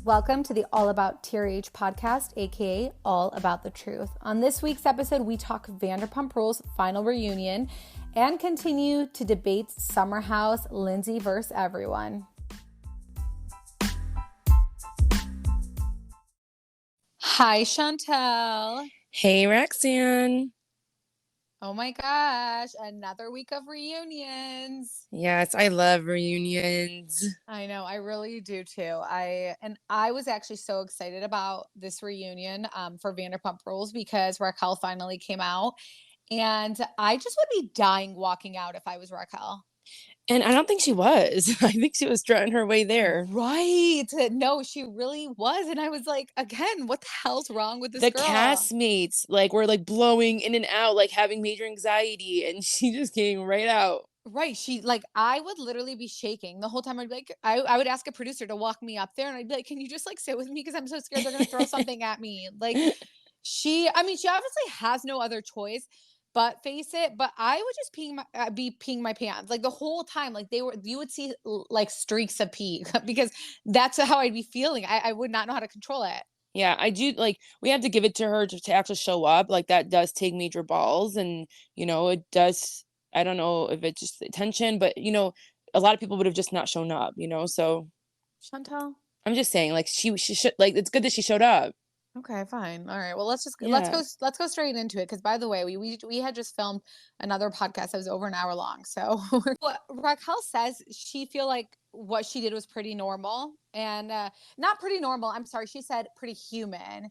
Welcome to the All About TRH podcast, aka All About the Truth. On this week's episode, we talk Vanderpump Rules final reunion and continue to debate Summer House, Lindsay versus everyone. Hi, Chantel. Hey, Roxanne. Oh my gosh, another week of reunions. Yes, I love reunions. I know, I really do too. I was actually so excited about this reunion for Vanderpump Rules because Raquel finally came out, and I just would be dying walking out if I was Raquel. And I don't think she was. I think she was strutting her way there. Right. No, she really was. And I was like, again, what the hell's wrong with this The girl? castmates were blowing in and out, having major anxiety, and she just came right out. Right. I would literally be shaking the whole time. I'd be like, I would ask a producer to walk me up there and I'd be like, can you just sit with me? Because I'm so scared they're going to throw something at me. She obviously has no other choice but face it. But I would just be peeing my pants the whole time. You would see streaks of pee because that's how I'd be feeling. I would not know how to control it. Yeah, I do. We have to give it to her to actually show up. That does take major balls. And, it does. I don't know if it's just the attention, but, a lot of people would have just not shown up, so. Chantel? I'm just saying, she should, it's good that she showed up. Okay, fine. All right. Well, let's go straight into it. Because by the way, we had just filmed another podcast that was over an hour long. So what Raquel says, she feel like what she did was pretty normal and not pretty normal. I'm sorry. She said pretty human.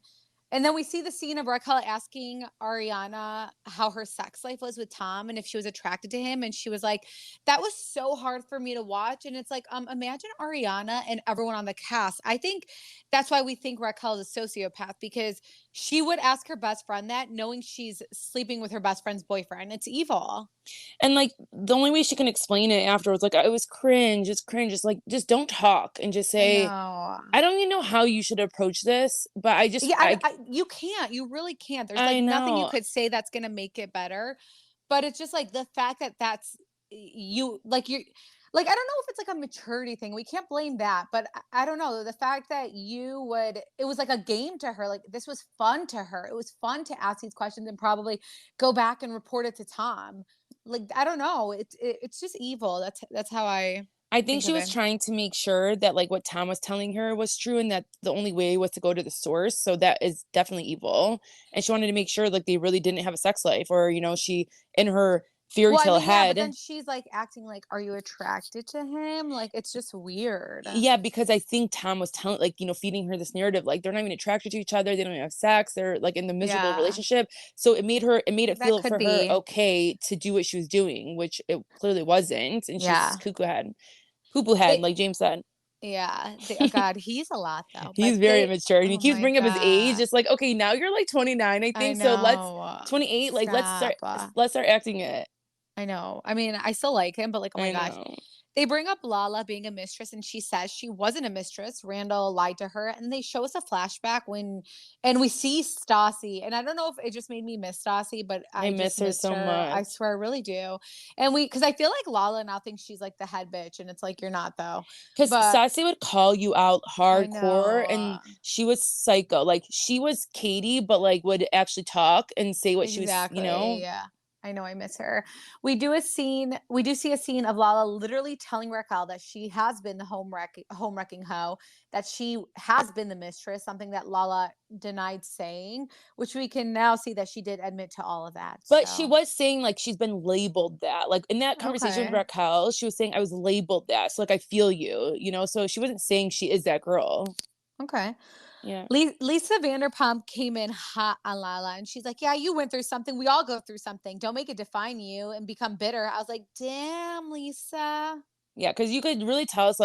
And then we see the scene of Raquel asking Ariana how her sex life was with Tom and if she was attracted to him. And she was like, that was so hard for me to watch. And it's imagine Ariana and everyone on the cast. I think that's why we think Raquel is a sociopath, because she would ask her best friend that knowing she's sleeping with her best friend's boyfriend. It's evil. And the only way she can explain it afterwards, it was cringe. It's cringe. Just don't talk and just say, I don't even know how you should approach this, but you can't. You really can't. There's nothing you could say that's gonna make it better. But it's just the fact that that's you. You're I don't know if it's a maturity thing. We can't blame that, but I don't know. The fact that it was a game to her. This was fun to her. It was fun to ask these questions and probably go back and report it to Tom. I don't know. It's just evil. That's how I think she was trying to make sure that what Tom was telling her was true and that the only way was to go to the source. So that is definitely evil. And she wanted to make sure they really didn't have a sex life, or, she in her fairy tale head. Yeah, but then she's acting are you attracted to him? It's just weird. Yeah, because I think Tom was telling feeding her this narrative they're not even attracted to each other, they don't even have sex, they're in the miserable relationship. So it made it feel for her okay to do what she was doing, which it clearly wasn't. And she's cuckoo head, poo-poo head, like James said. Yeah. God, he's a lot though. He's very immature. And he keeps bringing up his age. It's okay, now you're 29, I think. So let's 28. Let's start acting it. I know. I mean, I still like him, but oh my gosh. They bring up Lala being a mistress and she says she wasn't a mistress. Randall lied to her, and they show us a flashback and we see Stassi. And I don't know if it just made me miss Stassi, but I miss her so much. I swear I really do. And because I feel like Lala now thinks she's the head bitch, and it's you're not though. Because Stassi would call you out hardcore, and she was psycho. She was Katie, but would actually talk and say what she was, Yeah. I know, I miss her. We do see a scene of Lala literally telling Raquel that she has been the home wrecking hoe, that she has been the mistress, something that Lala denied saying, which we can now see that she did admit to all of that. But she was saying she's been labeled that. In that conversation with Raquel, she was saying I was labeled that. So I feel you, so she wasn't saying she is that girl. Okay. Yeah. Lisa Vanderpump came in hot on Lala, and she's like, yeah, you went through something. We all go through something. Don't make it define you and become bitter. I was like, damn, Lisa. Yeah, because you could really tell us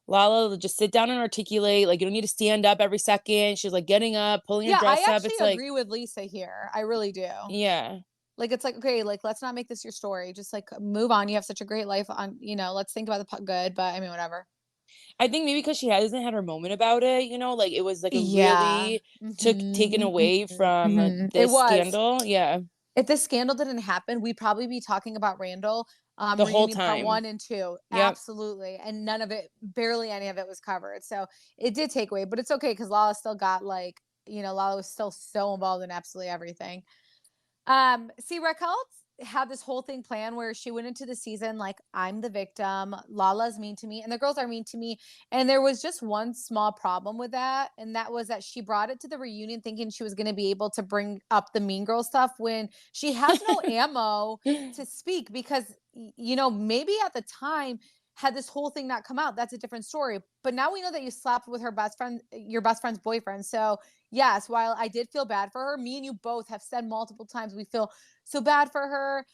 Lala, just sit down and articulate. You don't need to stand up every second. She's getting up, pulling her dress up. I actually agree with Lisa here. I really do. Yeah. It's okay, let's not make this your story. Just move on. You have such a great life on, let's think about the good, but I mean, whatever. I think maybe because she hasn't had her moment about it, it was really taken away from this scandal. Yeah. If this scandal didn't happen, we'd probably be talking about Randall The whole reunion part time. 1 and 2. Yep. Absolutely. And none of it, barely any of it was covered. So it did take away, but it's okay because Lala still got like, Lala was still so involved in absolutely everything. See, Raquel had this whole thing planned where she went into the season like, I'm the victim, Lala's mean to me, and the girls are mean to me. And there was just one small problem with that, and that was that she brought it to the reunion thinking she was going to be able to bring up the mean girl stuff when she has no ammo to speak because maybe at the time had this whole thing not come out, that's a different story. But now we know that you slept with her best friend, your best friend's boyfriend. So yes, while I did feel bad for her, me and you both have said multiple times we feel so bad for her.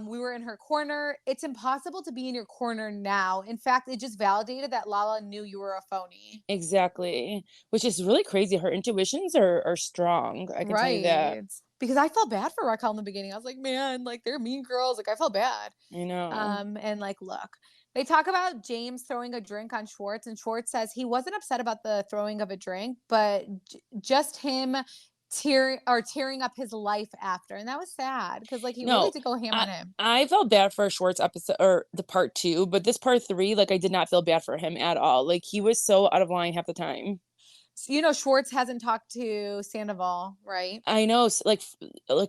We were in her corner. It's impossible to be in your corner now. In fact, it just validated that Lala knew you were a phony. Exactly. Which is really crazy. Her intuitions are strong. I can tell you that. Right. Because I felt bad for Raquel in the beginning. I was like, man, like they're mean girls. Like I felt bad. I know. And like, look, they talk about James throwing a drink on Schwartz, and Schwartz says he wasn't upset about the throwing of a drink, but just him tearing up his life after, and that was sad because like he really No, did go ham I on him. I felt bad for Schwartz episode or the part 2, but this part 3, like I did not feel bad for him at all. Like he was so out of line half the time. So, Schwartz hasn't talked to Sandoval, right? I know, like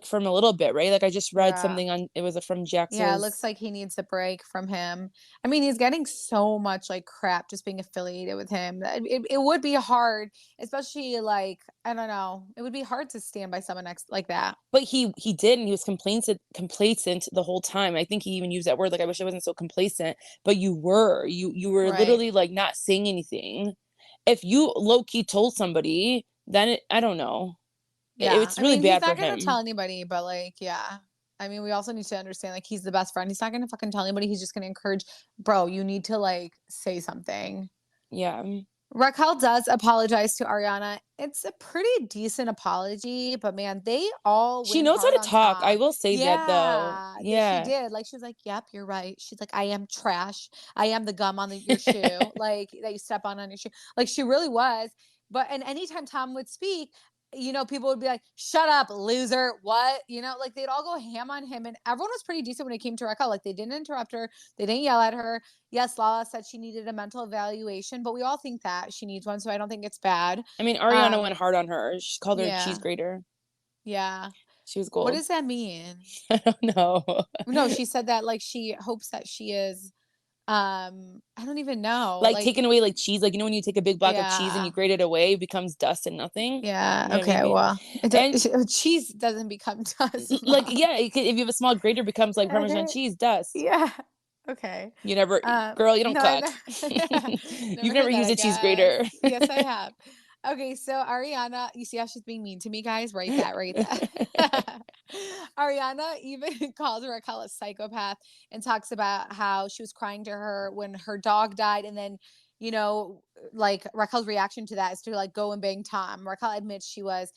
from a little bit, right? Like I just read Yeah. something on it was from Yeah, it looks Jax's. like he needs a break from him. I mean, he's getting so much like crap just being affiliated with him. It would be hard, especially like, I don't know, it would be hard to stand by someone next like that. But he did, and he was complacent the whole time. I think he even used that word. Like I wish I wasn't so complacent, but you were Right. literally like not saying anything. If you low key told somebody, then I don't know. Yeah. It's I really mean, he's bad for not gonna tell him. anybody, but like, yeah. I mean, we also need to understand like he's the best friend. He's not gonna fucking tell anybody. He's just gonna encourage, bro, you need to like say something. Yeah. Raquel does apologize to Ariana. It's a pretty decent apology, but man, they all She went knows how hard to on talk. I Tom. will say that though. Yeah, she Yeah. did. Like she was like, "Yep, you're right." She's like, "I am trash. I am the gum on your shoe, like that you step on your shoe." Like she really was. But and anytime Tom would speak, people would be like, "Shut up, loser." What? Like they'd all go ham on him, and everyone was pretty decent when it came to Raquel. Like they didn't interrupt her, they didn't yell at her. Yes, Lala said she needed a mental evaluation, but we all think that she needs one, so I don't think it's bad. I mean, Ariana went Um, hard on her. She called her cheese yeah, grater. yeah. She was What gold. does that mean? I don't know. No, she said that like she hopes that she is. I don't even know. Like Like, taking away like cheese, like when you take a big block of cheese and you yeah, grate it away, it becomes dust and nothing. yeah. You know what I Okay, mean? well, And cheese doesn't become dust, like mom. yeah, if you have a small grater, it becomes like Parmesan cheese dust. Yeah. Okay. You never, girl, you don't No, I cook. never, You've never never heard that, used I a cheese guess. grater. Yes, I have. Okay, so Ariana, you see how she's being mean to me, guys? Write that. Ariana even calls Raquel a psychopath and talks about how she was crying to her when her dog died. And then, you know, like Raquel's reaction to that is to like go and bang Tom. Raquel admits she was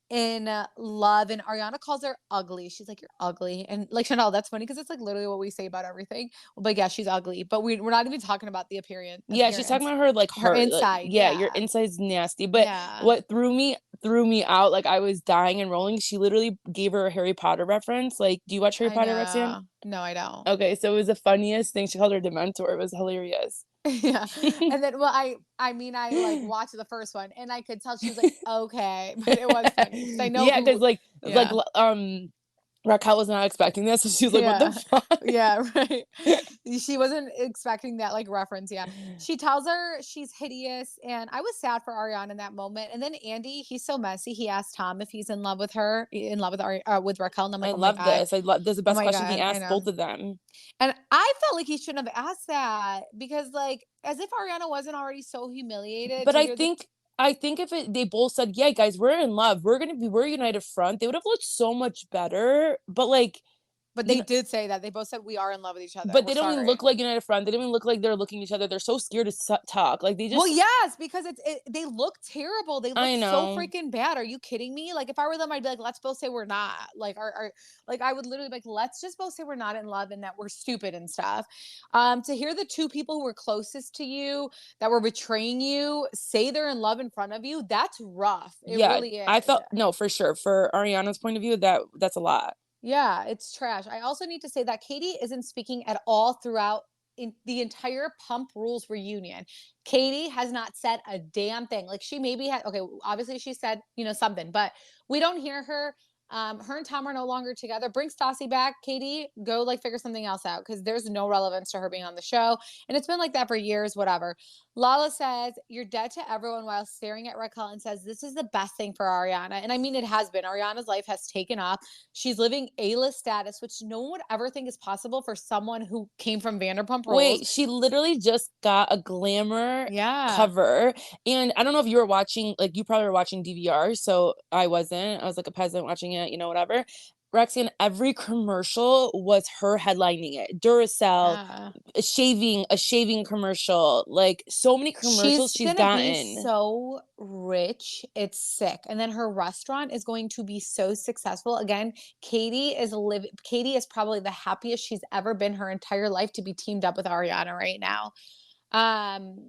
in love, and Ariana calls her ugly. She's like, "You're ugly," and like Chanel, that's funny because it's like literally what we say about everything. But yeah, she's ugly. But we're not even talking about the appearance. Yeah, she's talking about her like Her heart. Like, inside. yeah, your Yeah, inside's nasty. But yeah. what threw me out, like I was dying and rolling. She literally gave her a Harry Potter reference. Like, do you watch Harry I Potter, Roxanne? know. No, I don't. Okay, so it was the funniest thing. She called her Dementor. It was hilarious. Yeah, and then well, I mean, I like watched the first one, and I could tell she was like, okay, but it was funny because I know Yeah, because who. like Yeah. Raquel was not expecting this, so she was like, "What the Yeah. fuck?" Yeah, right. She wasn't expecting that like reference. Yeah. She tells her she's hideous, and I was sad for Ariana in that moment. And then Andy, he's so messy. He asked Tom if he's in love with her, in love with with Raquel, and I'm I like, "Oh my love god. this. I love this is the Oh best my question he god." I asked know. both of them. And I felt like he shouldn't have asked that because like as if Ariana wasn't already so humiliated But to hear the I think if they both said, "Yeah, guys, we're in love. We're united front," they would have looked so much better. But like, but you they know, did say that. They both said we are in love with each other. but We're they don't even look sorry. like united front. They don't even look like they're looking at each other. They're so scared to talk. Like they Well, just, yes, because they look terrible. They look I so know. freaking bad. Are you kidding me? Like if I were them, I'd be like, let's both say we're not. Like like I would literally be like, let's just both say we're not in love and that we're stupid and stuff. To hear the two people who were closest to you that were betraying you say they're in love in front of you, that's rough. It Yeah, really I is. felt no for sure. For Ariana's point of view, that's a lot. Yeah, it's trash. I also need to say that Katie isn't speaking at all throughout in the entire Pump Rules reunion. Katie has not said a damn thing. Like she maybe had okay, obviously she said, something, but we don't hear her. Her and Tom are no longer together. Bring Stassi back, Katie. Go like figure something else out because there's no relevance to her being on the show, and it's been like that for years. Whatever. Lala says you're dead to everyone while staring at Raquel and says this is the best thing for Ariana, and I mean it has been. Ariana's life has taken off. She's living A-list status, which no one would ever think is possible for someone who came from Vanderpump Rules. Wait, she literally just got a Glamour cover. And I don't know if you were watching, like you probably were watching DVR, so I wasn't. I was like a peasant watching it, whatever. Roxanne, every commercial was her headlining it. Duracell, a shaving commercial, like so many commercials she's gonna be gotten. so rich, it's sick. And then her restaurant is going to be so successful. Again, Katie is probably the happiest she's ever been her entire life to be teamed up with Ariana right now.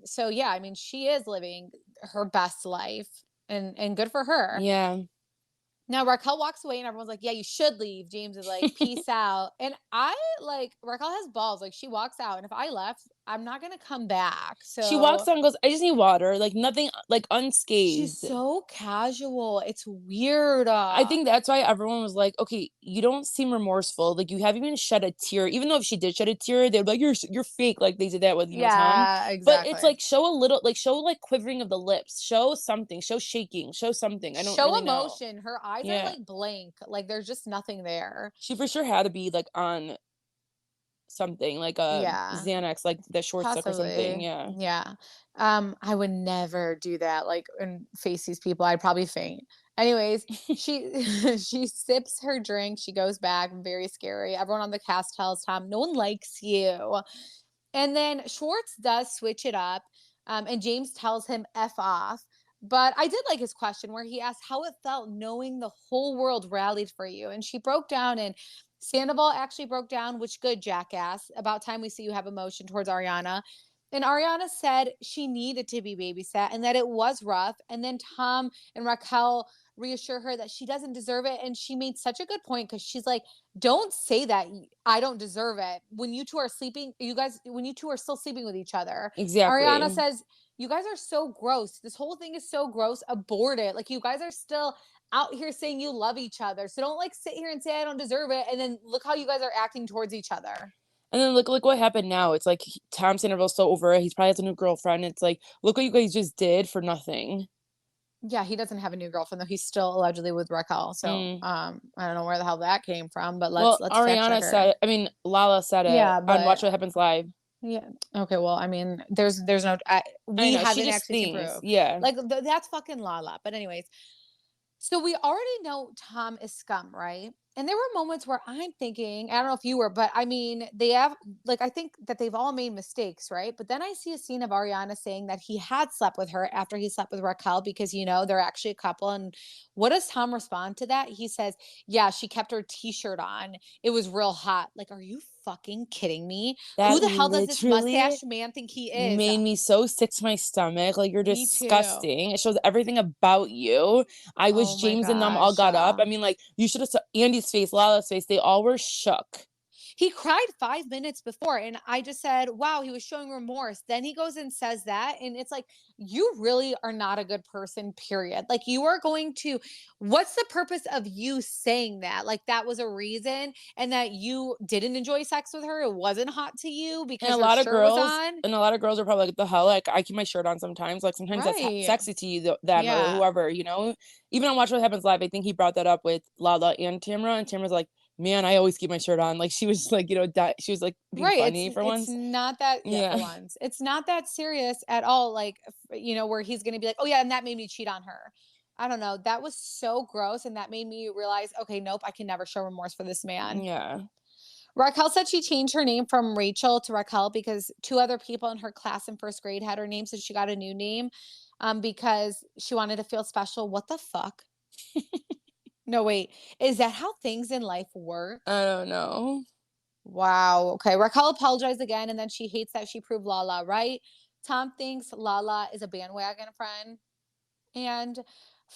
So yeah, I mean, she is living her best life and good for her. Yeah. Now Raquel walks away and everyone's like, yeah, you should leave. James is like, peace out. And I like Raquel has balls. Like she walks out. And if I left, I'm not gonna come back. She walks So out and goes, I just need water. Like nothing, like she's unscathed. so casual. It's weird. I think that's why everyone was like, okay, you don't seem remorseful. Like you haven't even shed a tear. Even though if she did shed a tear, they'd be like, you're fake. Like they did that with, Tom. Yeah, But it's exactly. like show a little, like show like quivering of the lips. Show something. Show shaking. Show something. I don't Show really know. emotion. Her eyes are Yeah. like blank. Like there's just nothing there. She for sure had to be like on something like a Yeah. Xanax, like the short stuff or something. Possibly. Yeah. Yeah. I would never do that, like, and face these people. I'd probably faint. Anyways, she she sips her drink. She goes back. Very scary. Everyone on the cast tells Tom, no one likes you. And then Schwartz does switch it up. And James tells him F off. But I did like his question where he asked how it felt knowing the whole world rallied for you. And she broke down and Sandoval actually broke down, which good jackass. About time we see you have emotion towards Ariana. And Ariana said she needed to be babysat and that it was rough. And then Tom and Raquel reassure her that she doesn't deserve it. And she made such a good point because she's like, don't say that I don't deserve it. When you two are sleeping, when you two are still sleeping with each other. Exactly. Ariana says, you guys are so gross. This whole thing is so gross. Abort it. Like you guys are still out here saying you love each other. So don't like sit here and say I don't deserve it. And then look how you guys are acting towards each other. And then look what happened now. It's like Tom Sandoval's so over it. He's probably has a new girlfriend. It's like, look what you guys just did for nothing. Yeah, he doesn't have a new girlfriend though. He's still allegedly with Raquel. So I don't know where the hell that came from, but let's Ariana said, I mean, Lala said it on Watch What Happens Live. Yeah. Okay. Well, I mean, there's no, we haven't actually seen proof. Yeah. Like that's fucking Lala. But anyways, so we already know Tom is scum, right? And there were moments where I'm thinking, I don't know if you were, but I mean, they have, like, I think that they've all made mistakes, right? But then I see a scene of Ariana saying that he had slept with her after he slept with Raquel because, they're actually a couple. And what does Tom respond to that? He says, yeah, she kept her t-shirt on. It was real hot. Like, are you fucking kidding me? Who the hell does this mustache man think he is? Made me so sick to my stomach. Like, you're disgusting. It shows everything about you. I wish James and them all got up. I mean, like, you should have saw Andy's face, Lala's face. They all were shook. He cried 5 minutes before, and I just said, wow, he was showing remorse. Then he goes and says that, and it's like, you really are not a good person, period. Like, you are going to, what's the purpose of you saying that? Like, that was a reason, and that you didn't enjoy sex with her. It wasn't hot to you because and a your lot of shirt girls, was on. And a lot of girls are probably like, the hell? Like, I keep my shirt on sometimes. Like, sometimes that's sexy to you, them or whoever, Even on Watch What Happens Live, I think he brought that up with Lala and Tamra, and Tamra's like, man, I always keep my shirt on. Like she was like, she was like being funny for once. It's not that, for once. It's not that serious at all. Like, where he's going to be like, oh yeah, and that made me cheat on her. I don't know. That was so gross. And that made me realize, okay, nope, I can never show remorse for this man. Yeah. Raquel said she changed her name from Rachel to Raquel because 2 other people in her class in 1st grade had her name. So she got a new name because she wanted to feel special. What the fuck? No, wait. Is that how things in life work? I don't know. Wow. Okay. Raquel apologized again, and then she hates that she proved Lala right. Tom thinks Lala is a bandwagon friend. And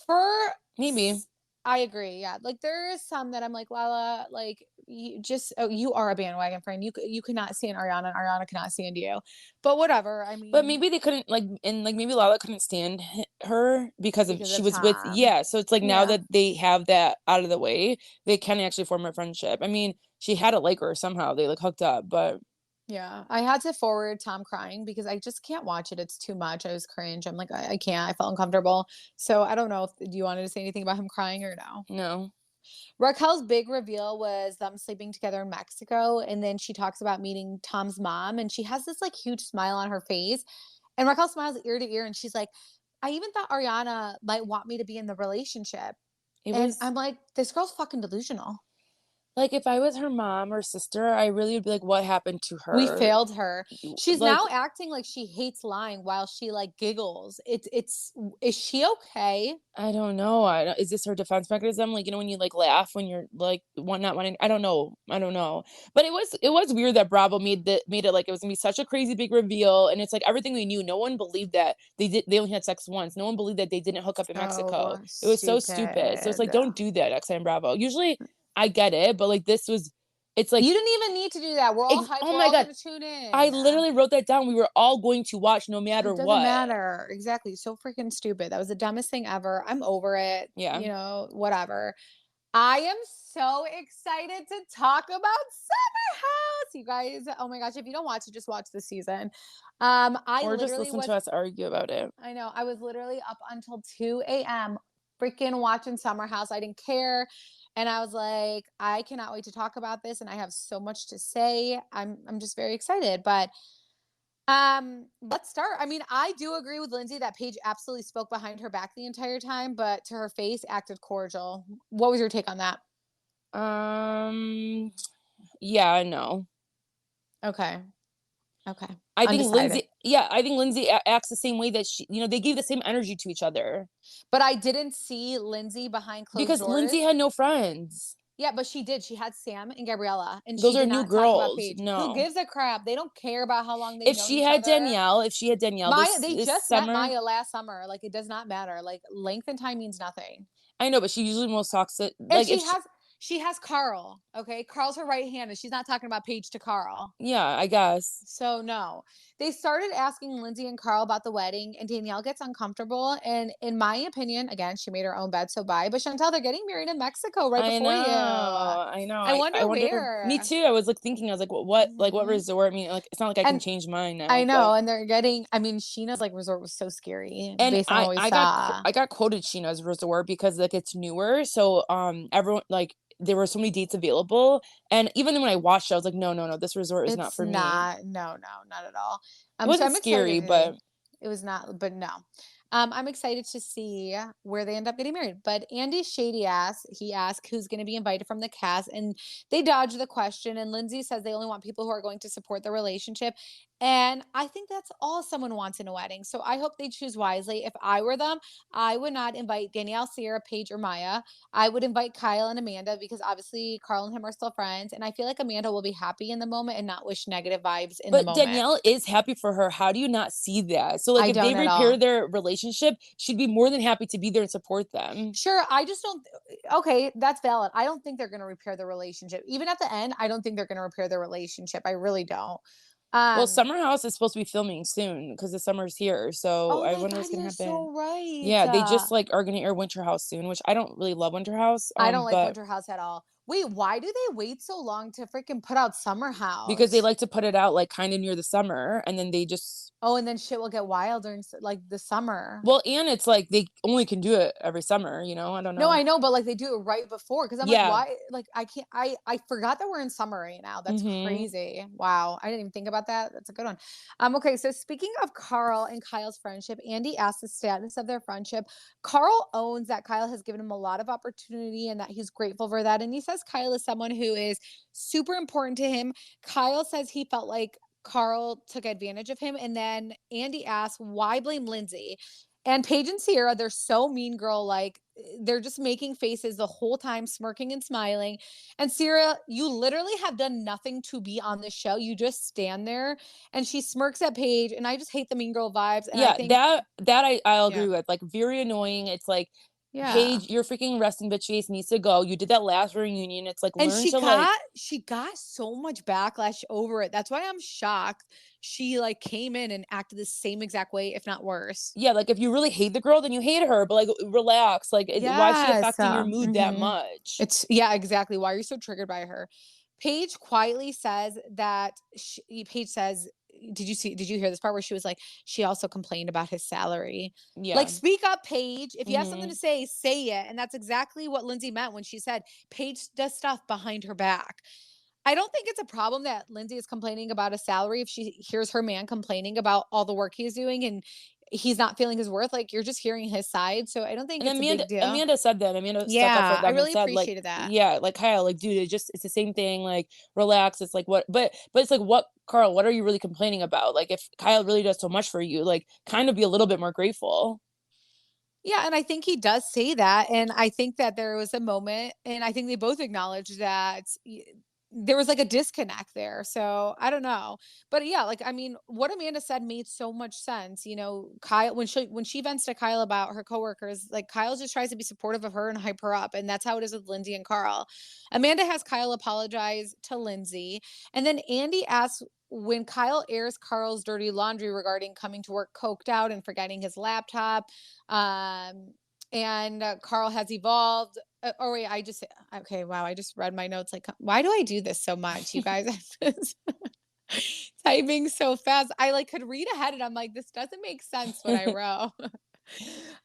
for maybe I agree. Yeah. Like there is some that I'm like, Lala, like you just you are a bandwagon friend. You cannot stand Ariana and Ariana cannot stand you. But whatever. I But mean, maybe they couldn't like, and like maybe Lala couldn't stand her because of because she of was with, Tom. yeah. So it's like now Yeah. that they have that out of the way, they can actually form a friendship. I mean, she had to like her somehow. They like hooked up, but Yeah. I had to forward Tom crying because I just can't watch it. It's too much. I was cringe. I'm like, I can't. I felt uncomfortable. So I don't know if do you wanted to say anything about him crying or no? no. Raquel's big reveal was them sleeping together in Mexico. And then she talks about meeting Tom's mom. And she has this like huge smile on her face. And Raquel smiles ear to ear. And she's like, I even thought Ariana might want me to be in the relationship. It And was I'm like, this girl's fucking delusional. like if I was her mom or sister, I really would be like, what happened to We her? failed her. She's Like, now acting like she hates lying while she like giggles. It's is she okay? I don't know. I don't, is this her defense mechanism? Like, when you like laugh when you're like not wanting. I don't know. I don't know. But it was weird that Bravo made it like it was gonna be such a crazy big reveal, and it's like everything we knew. No one believed that they only had sex once. No one believed that they didn't hook up in Mexico. So It was so stupid. So it's stupid. like don't do that next time, Bravo. Usually I get it, but like this was, it's like You didn't even need to do that. We're all hyped. oh We're my all god. gonna tune I in. literally wrote that down. We were all going to watch no matter It doesn't what. matter. Exactly. So freaking stupid. That was the dumbest thing ever. I'm over it. Yeah. Whatever. I am so excited to talk about Summer House. You guys, oh my gosh, if you don't watch it, just watch the season. I Or just literally listen was to us argue about it. I know, I was literally up until 2 a.m. freaking watching Summer House. I didn't care. And I was like, I cannot wait to talk about this. And I have so much to say. I'm just very excited. But let's start. I mean, I do agree with Lindsay that Paige absolutely spoke behind her back the entire time, but to her face acted cordial. What was your take on that? Yeah, no. Okay. Okay. I think Undecided. Lindsay acts the same way that they gave the same energy to each other. But I didn't see Lindsay behind closed Because Lindsay doors. had no friends. Yeah, but she did. She had Sam and Gabriella, and Those she are did new not talk about girls. Paige. Who No. gives a crap? They don't care about how long they've If known she each had other. Danielle Maya, they this just met summer. Maya last summer. Like, it does not matter. Like, length and time means nothing. I know, but she usually most talks to And like if she, she has Carl. Okay, Carl's her right hand, and she's not talking about Paige to Carl. yeah, I guess. So no, they started asking Lindsay and Carl about the wedding, and Danielle gets uncomfortable. And in my opinion, again, she made her own bed, so bye. But Chantel, they're getting married in Mexico right I before know. you. I know. I wonder I wonder. Me where. too. I was like thinking. I was like, what Mhm. resort? I mean, like, it's not like I can And change mine I now, know, but and they're getting. I mean, Sheena's like resort was so scary and based on what we saw. I got quoted Sheena's resort because like it's newer, so everyone like there were so many dates available, and even then when I watched it, I was like, no, this resort is not It's for me. not. No, not at all. It So wasn't I'm scary, excited. but It was not, but no. I'm excited to see where they end up getting married. But Andy Shady he asked who's going to be invited from the cast, and they dodged the question. And Lindsay says they only want people who are going to support the relationship. And I think that's all someone wants in a wedding. So I hope they choose wisely. If I were them, I would not invite Danielle, Sierra, Paige, or Maya. I would invite Kyle and Amanda because obviously Carl and him are still friends. And I feel like Amanda will be happy in the moment and not wish negative vibes in the but moment. Danielle is happy for her. How do you not see that? So like I if they don't at repair all. their relationship, she'd be more than happy to be there and support them. Sure, I just don't. Okay, that's valid. I don't think they're going to repair the relationship. Even at the end, I don't think they're going to repair the relationship. I really don't. Well, Um. Summer House is supposed to be filming soon because the summer's here. So Oh I my wonder God, what's gonna you're happen. so right. Yeah, they just like are gonna air Winter House soon, which I don't really love Winter House. I don't like But Winter House at all. Wait, why do they wait so long to freaking put out Summer because they House? like to put it out like kind of near the summer, and then they just Oh, and then shit will get wild during like the summer. well, and it's like they only can do it every summer. I don't No, know. I know, but like they do it right before because I'm like, Yeah. why? Like I can't. I forgot that we're in summer right now. That's Mm-hmm. crazy. Wow, I didn't even think about that. That's a good one. Okay, so speaking of Carl and Kyle's friendship, Andy asked the status of their friendship. Carl owns that Kyle has given him a lot of opportunity and that he's grateful for that. And he says Kyle is someone who is super important to him. Kyle says he felt like Carl took advantage of him. And then Andy asks, why blame Lindsay? And Paige and Sierra, they're so mean girl like. They're just making faces the whole time, smirking and smiling. And Sierra, you literally have done nothing to be on this show. You just stand there. And she smirks at Paige. And I just hate the mean girl vibes. And I Yeah, think, I'll yeah, agree with. Like very annoying. It's like Yeah. Paige, your freaking resting bitch face needs to go. You did that last reunion. It's like, And learn to like, she got so much backlash over it. That's why I'm shocked she, like, came in and acted the same exact way, if not worse. yeah, like if you really hate the girl, then you hate her, but like relax. Like, why is she Yes, affecting your mood that mhm. much? It's yeah, exactly. Why are you so triggered by her? Paige quietly says that Paige says, did you hear this part where she was like, she also complained about his salary? Like, Yeah. speak up, Paige. If you have something to Hmm. say it. And that's exactly what Lindsay meant when she said Paige does stuff behind her back. I don't think it's a problem that Lindsay is complaining about a salary if she hears her man complaining about all the work he's doing and he's not feeling his worth. Like, you're just hearing his side. So I don't think And it's a big deal. Amanda said that. Amanda stuck up for Yeah, I them and really said, like, appreciated that. yeah, like Kyle, like, dude, it's the same thing. Like, relax. It's like what, but it's like what, Carl, what are you really complaining about? Like, if Kyle really does so much for you, like, kind of be a little bit more grateful. Yeah, and I think he does say that, and I think that there was a moment, and I think they both acknowledged that there was like a disconnect there. So I don't know, but yeah, like I mean, what Amanda said made so much sense. You know, Kyle when she vents to Kyle about her coworkers, like Kyle just tries to be supportive of her and hype her up, and that's how it is with Lindsay and Carl. Amanda has Kyle apologize to Lindsay, and then Andy asks when Kyle airs Carl's dirty laundry regarding coming to work coked out and forgetting his laptop. Um, and Carl has evolved. Oh wait, I just okay. Wow, I just read my notes. Like, why do I do this so much, you guys? I'm just typing so fast. I like could read ahead, and I'm like, this doesn't make sense what I wrote.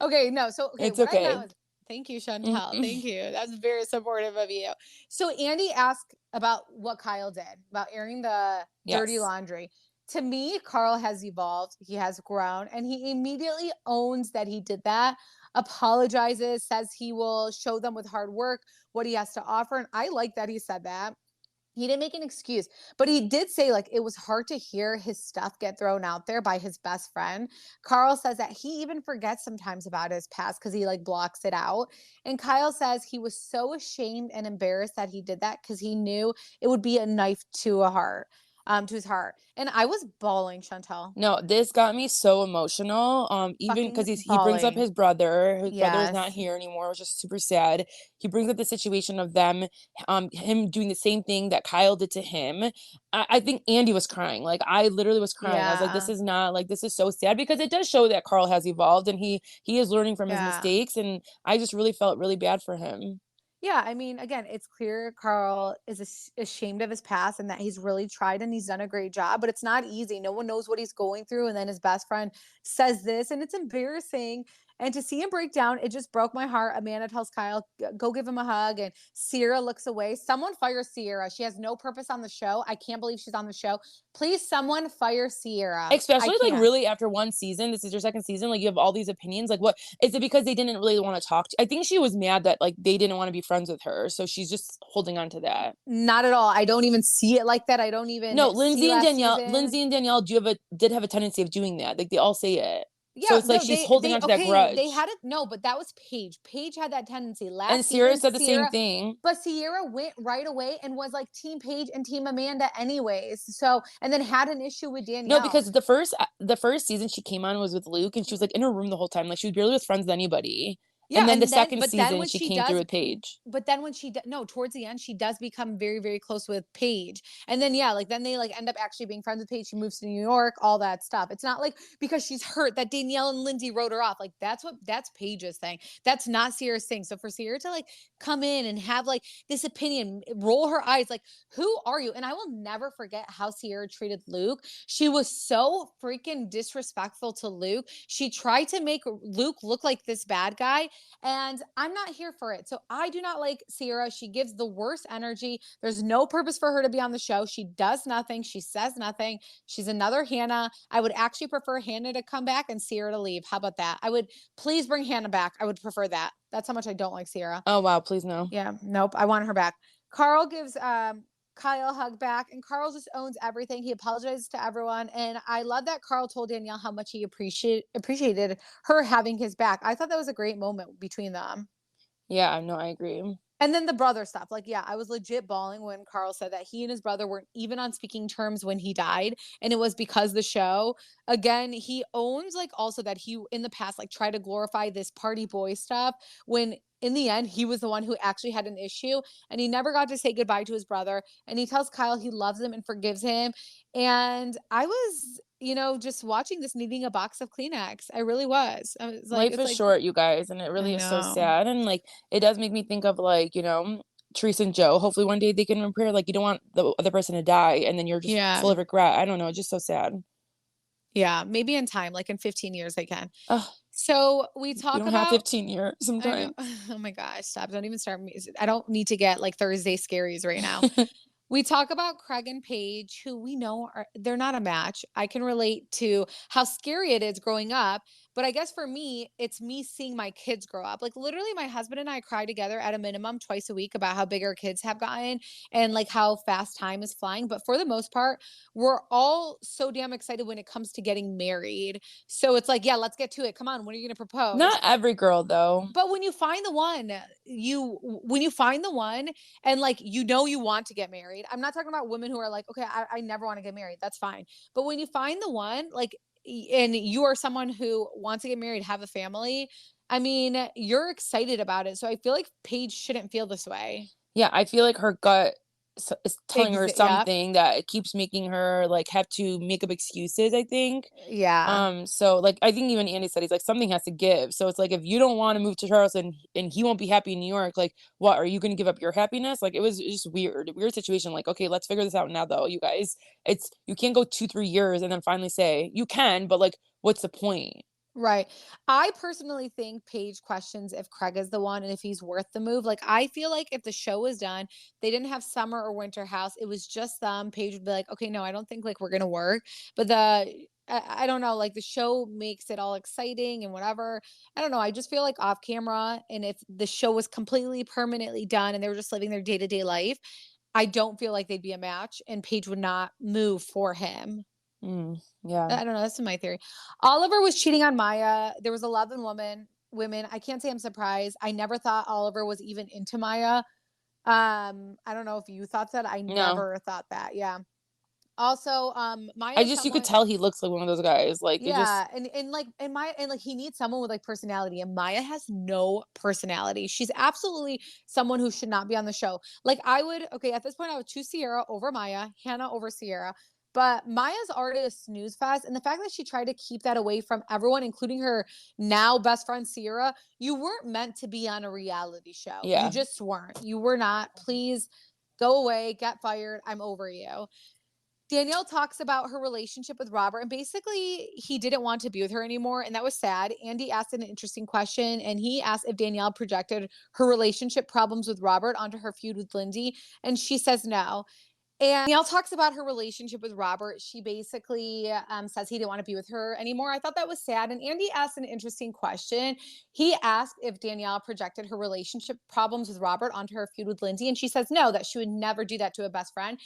Okay, no. So okay, It's what I okay. meant was thank you, Chantel. Mhm. Thank you. That's very supportive of you. So Andy asked about what Kyle did about airing the dirty Yes. laundry. To me, Carl has evolved. He has grown, and he immediately owns that he did that. Apologizes, says he will show them with hard work what he has to offer. And I like that he said that. He didn't make an excuse, but he did say like it was hard to hear his stuff get thrown out there by his best friend. Carl says that he even forgets sometimes about his past because he like blocks it out. And Kyle says he was so ashamed and embarrassed that he did that because he knew it would be a knife to a heart, to his heart. And I was bawling, Chantel, No, this got me so emotional. Even because fucking he brings up bawling. his brother. His brother is not Yes. here anymore, which is super sad. He brings up the situation of them, him doing the same thing that Kyle did to him. I think Andy was crying. Like, I literally was crying. I was like, this Yeah. is not like, this is so sad because it does show that Carl has evolved and he is learning from his Yeah. mistakes. And I just really felt really bad for him. Yeah, I mean, again, it's clear Carl is ashamed of his past and that he's really tried and he's done a great job, but it's not easy. No one knows what he's going through. And then his best friend says this, and it's embarrassing. And to see him break down, it just broke my heart. Amanda tells Kyle, Go give him a hug. And Sierra looks away. Someone fire Sierra. She has no purpose on the show. I can't believe she's on the show. Please, someone fire Sierra. I Especially, like, can't. really after 1 season, this is your 2nd season, like, you have all these opinions, like, what is it because they didn't really wanna talk to I think she was mad that, like, they didn't wanna be friends with her, so she's just holding on to that. Not at all. I don't even see it like that. I don't even No, see last season. Lindsay and Danielle did have a tendency of doing that, like, they all say it. So Yeah, it's like no, she's holding they on to that okay, they grudge. had it no, but that was Paige. Paige had that tendency. And Last Sierra season, said the same Sierra thing. but Sierra went right away and was like team Paige and team Amanda anyways. So, and then had an issue with No, Danielle. because the first season she came on was with Luke, and she was, like, in her room the whole time, like, she was barely with friends with anybody. And Yeah, then the and then 2nd but then season, when she she came through does with Paige. but then when no, towards the end, she does become very, very close with Paige. And then yeah, like then they like end up actually being friends with Paige. She moves to New York, all that stuff. It's not like because she's hurt that Danielle and Lindsay wrote her off. Like that's Paige's thing. That's not Sierra's thing. So for Sierra to like come in and have like this opinion, roll her eyes, like, who are you? And I will never forget how Sierra treated Luke. She was so freaking disrespectful to Luke. She tried to make Luke look like this bad guy and I'm not here for it. So I do not like Sierra. She gives the worst energy. There's no purpose for her to be on the show. She does nothing. She says nothing. She's another Hannah. I would actually prefer Hannah to come back and Sierra to leave. How about that? I would please bring Hannah back. I would prefer that. That's how much I don't like Sierra. Oh, wow, please no. Yeah, nope. I want her back. Carl gives Kyle a hug back, and Carl just owns everything. He apologizes to everyone, and I love that Carl told Danielle how much he appreciated her having his back. I thought that was a great moment between them. Yeah, no, I agree. And then the brother stuff. Like, yeah, I was legit bawling when Carl said that he and his brother weren't even on speaking terms when he died. And it was because the show, again, he owns like also that he in the past like tried to glorify this party boy stuff when in the end he was the one who actually had an issue and he never got to say goodbye to his brother. And he tells Kyle he loves him and forgives him. And I was, just watching this needing a box of Kleenex. I really was. I was like, Life it's is like, short, you guys, and it I really is so know. sad, and, like, it does make me think of, like, Teresa and Joe. Hopefully one day they can repair, like, you don't want the other person to die, and then you're just Yeah. full of regret. I don't know, it's just so sad. Yeah, maybe in time, like in 15 years I can. Ugh, So we you talk don't have about 15 years I know. sometimes. Oh my gosh, stop. Don't even start me. I don't need to get like Thursday scaries right now. We talk about Craig and Paige, who we know they're not a match. I can relate to how scary it is growing up, but I guess for me, it's me seeing my kids grow up. Like literally, my husband and I cry together at a minimum twice a week about how big our kids have gotten and like how fast time is flying. But for the most part, we're all so damn excited when it comes to getting married. So it's like, yeah, let's get to it. Come on, when are you going to propose? Not every girl, though. But when you find the one, when you find the one and like you want to get married. I'm not talking about women who are like, okay, I never want to get married. That's fine. But when you find the one, like and you are someone who wants to get married, have a family, I mean, you're excited about it. So I feel like Paige shouldn't feel this way. Yeah, I feel like her gut is telling her Yep. something that it keeps making her, like, have to make up excuses, I think. Yeah. So, like, I think even Andy said, he's like, "Something has to give." So it's like, if you don't wanna move to Charleston and he won't be happy in New York, like, what, are you gonna give up your happiness? Like, it was just weird situation, like, "Okay, let's figure this out now, though, you guys." You can't go 2, 3 years and then finally say you can, but, like, what's the point? Right. I personally think Paige questions if Craig is the one and if he's worth the move. Like, I feel like if the show was done, they didn't have summer or winter house, it was just them. Paige would be like, okay, no, I don't think like we're going to work. But I don't know, like the show makes it all exciting and whatever. I don't know. I just feel like off camera, and if the show was completely permanently done and they were just living their day to day life, I don't feel like they'd be a match and Paige would not move for him. Yeah. I don't know. That's my theory. Oliver was cheating on Maya. There was 11 women. I can't say I'm surprised. I never thought Oliver was even into Maya. I don't know if you thought that. I No. never thought that. Yeah. Also, I Maya is just you could someone. tell he looks like one of those guys, like, it just Yeah, and Maya and like he needs someone with like personality, and Maya has no personality. She's absolutely someone who should not be on the show. Like I would, okay, at this point I would choose Sierra over Maya, Hannah over Sierra. But Maya's already a snooze fest, and the fact that she tried to keep that away from everyone, including her now best friend Sierra, you weren't meant to be on a reality show. You yeah. just weren't. You were not. Please go away, get fired. I'm over you. Danielle talks about her relationship with Robert, and basically he didn't want to be with her anymore, and that was sad. Andy asked an interesting question, and he asked if Danielle projected her relationship problems with Robert onto her feud with Lindsay, and she says no. And Danielle talks about her relationship with Robert. She basically says he didn't want to be with her anymore. I thought that was sad. And Andy asked an interesting question. He asked if Danielle projected her relationship problems with Robert onto her feud with Lindsay, and she says no, that she would never do that to a best friend.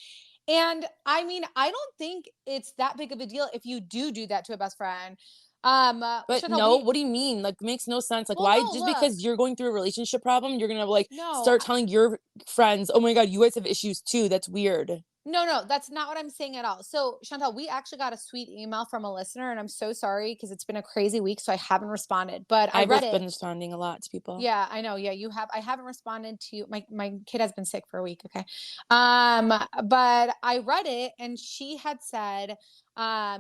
And I mean, I don't think it's that big of a deal if you do that to a best friend. But Chantal, no, what do you mean? Like, makes no sense. Like, well, why no, just look, because you're going through a relationship problem, you're gonna, like, no, start telling your friends, "Oh my god, you guys have issues too." That's weird. no, that's not what I'm saying at all. So, Chantal, we actually got a sweet email from a listener, and I'm so sorry because it's been a crazy week, so I haven't responded. But I I've read been it. responding a lot to people. Yeah, I know. Yeah, you have. I haven't responded to my kid has been sick for a week. Okay. But I read it and she had said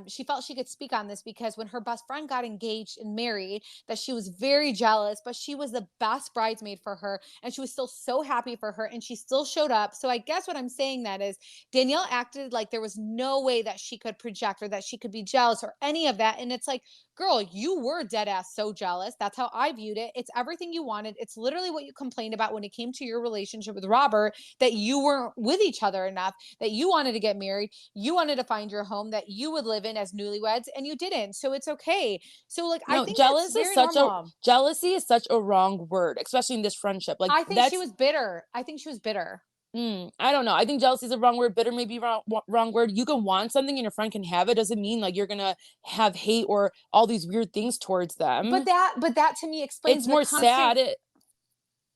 she felt she could speak on this because when her best friend got engaged and married, that she was very jealous, but she was the best bridesmaid for her and she was still so happy for her and she still showed up. So I guess what I'm saying that is Danielle acted like there was no way that she could project or that she could be jealous or any of that. And it's like, girl, you were dead ass so jealous. That's how I viewed it. It's everything you wanted. It's literally what you complained about when it came to your relationship with Robert, that you weren't with each other enough, that you wanted to get married, you wanted to find your home that you would live in as newlyweds, and you didn't. So it's okay. So like I No, think that's very normal. jealousy is such a wrong word, especially in this friendship. Like, I think she that's was bitter. I think she was bitter. I don't know. I think jealousy is a wrong word. Bitter may be wrong word. You can want something and your friend can have it. Doesn't mean like you're gonna have hate or all these weird things towards them. But that to me explains It's the more constant sad.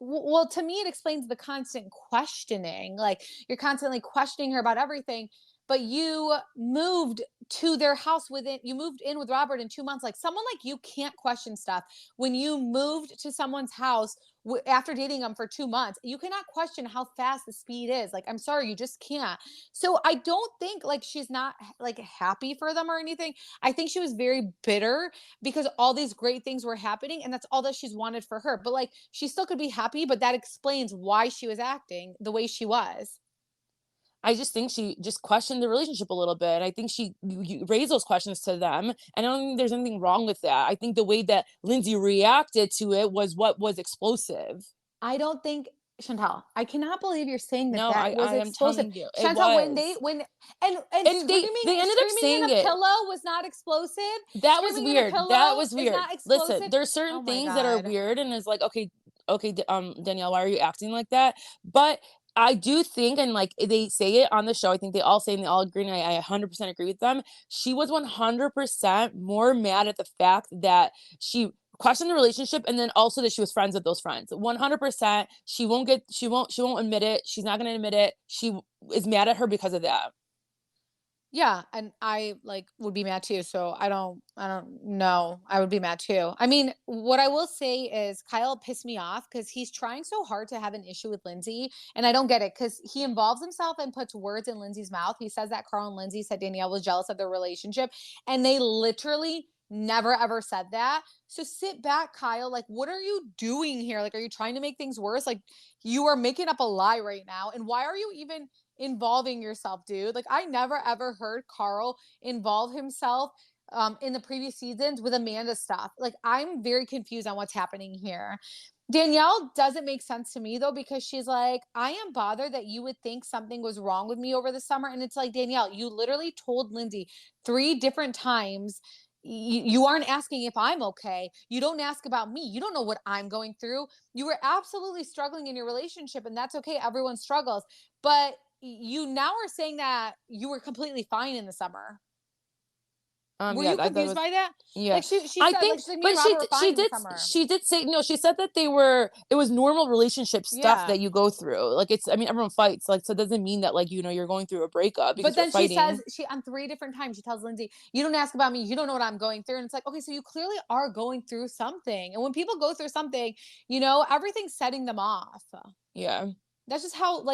Well, to me, it explains the constant questioning. Like, you're constantly questioning her about everything, but you moved to their house you moved in with Robert in 2 months. Like, someone like you can't question stuff. When you moved to someone's house after dating them for 2 months, you cannot question how fast the speed is. Like, I'm sorry, you just can't. So I don't think like she's not like happy for them or anything. I think she was very bitter because all these great things were happening and that's all that she's wanted for her. But like, she still could be happy, but that explains why she was acting the way she was. I just think she just questioned the relationship a little bit. I think you raised those questions to them, and I don't think there's anything wrong with that. I think the way that Lindsay reacted to it was what was explosive. I don't think Chantal, I cannot believe you're saying that No, that was I am explosive. telling you, it Chantal, was. and And they ended up screaming in saying a it. pillow was not explosive. That was Screaming in a weird. That pillow was is weird. not Listen, explosive. there's certain Oh my things that are god. weird, and it's like, okay, Danielle, why are you acting like that? But I do think, and like they say it on the show, I think they all say and they all agree, and I 100% agree with them. She was 100% more mad at the fact that she questioned the relationship, and then also that she was friends with those friends. 100%. She won't admit it. She's not going to admit it. She is mad at her because of that. Yeah, and I like would be mad too. So I don't know. I would be mad too. I mean, what I will say is Kyle pissed me off because he's trying so hard to have an issue with Lindsay, and I don't get it because he involves himself and puts words in Lindsay's mouth. He says that Carl and Lindsay said Danielle was jealous of their relationship, and they literally never ever said that. So sit back, Kyle. Like, what are you doing here? Like, are you trying to make things worse? Like, you are making up a lie right now. And why are you even involving yourself, dude? Like, I never ever heard Carl involve himself in the previous seasons with Amanda stuff. Like, I'm very confused on what's happening here. Danielle doesn't make sense to me though, because she's like, I am bothered that you would think something was wrong with me over the summer. And it's like, Danielle, you literally told Lindsay 3 different times you aren't asking if I'm okay. You don't ask about me. You don't know what I'm going through. You were absolutely struggling in your relationship, and that's okay. Everyone struggles. But you now are saying that you were completely fine in the summer. Were Yeah, you that confused was, by that? yeah. Like she I said, like think, she's like, me and but Robert were fine in the summer. she did say, no, she said that it was normal relationship stuff Yeah. that you go through. Like, I mean, everyone fights. Like, so it doesn't mean that, like, you're going through a breakup But because you're then she says fighting. she on 3 different times she tells Lindsay, "You don't ask about me. You don't know what I'm going through." And it's like, okay, so you clearly are going through something. And when people go through something, everything's setting them off. Yeah. That's just how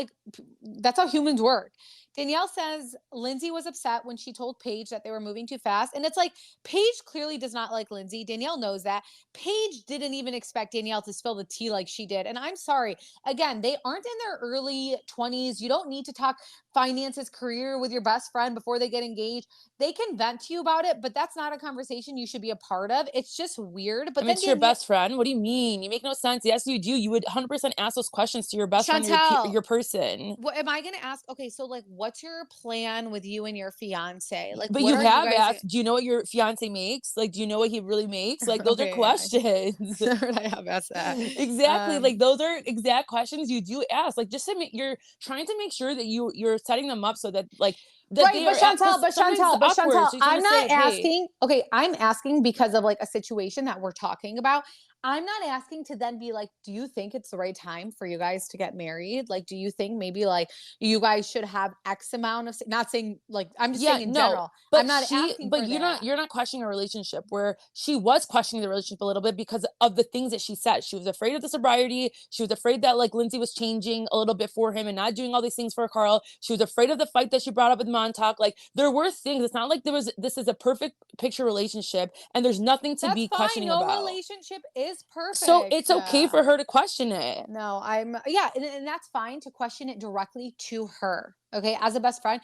that's how humans work. Danielle says Lindsay was upset when she told Paige that they were moving too fast. And it's like Paige clearly does not like Lindsay. Danielle knows that. Paige didn't even expect Danielle to spill the tea like she did. And I'm sorry. Again, they aren't in their early 20s. You don't need to talk finances, career with your best friend before they get engaged. They can vent to you about it, but that's not a conversation you should be a part of. It's just weird. I But mean, then it's your Danielle, best friend. What do you mean? You make no sense. Yes, you do. You would 100% ask those questions to your best friend, Chantel, your person. what am I going to ask? Okay, so like, what's your plan with you and your fiance? Like, But what you are you have guys? asked, do you know what your fiance makes? Like, do you know what he really makes? Like, those are Okay, yeah, questions. I have asked that. Exactly. Like, those are exact questions you do ask. Like, just to make, you're trying to make sure that you're setting them up so that, like, that Right, they but are at, Chantel, because sometimes it's awkward. So you just want I'm to not say, hey, asking. Okay, I'm asking because of like a situation that we're talking about. I'm not asking to then be like, do you think it's the right time for you guys to get married? Like, do you think maybe like you guys should have X amount of, not saying like, I'm just yeah, saying in no, general. I'm but not asking but for that. you're not questioning a relationship where she was questioning the relationship a little bit because of the things that she said. She was afraid of the sobriety. She was afraid that like Lindsay was changing a little bit for him and not doing all these things for Carl. She was afraid of the fight that she brought up with Montauk. Like, there were things. It's not like this is a perfect picture relationship and there's nothing to That's be fine. questioning No about. relationship is So perfect. it's okay for her to question it. No, yeah, and that's fine to question it directly to her. Okay, as a best friend,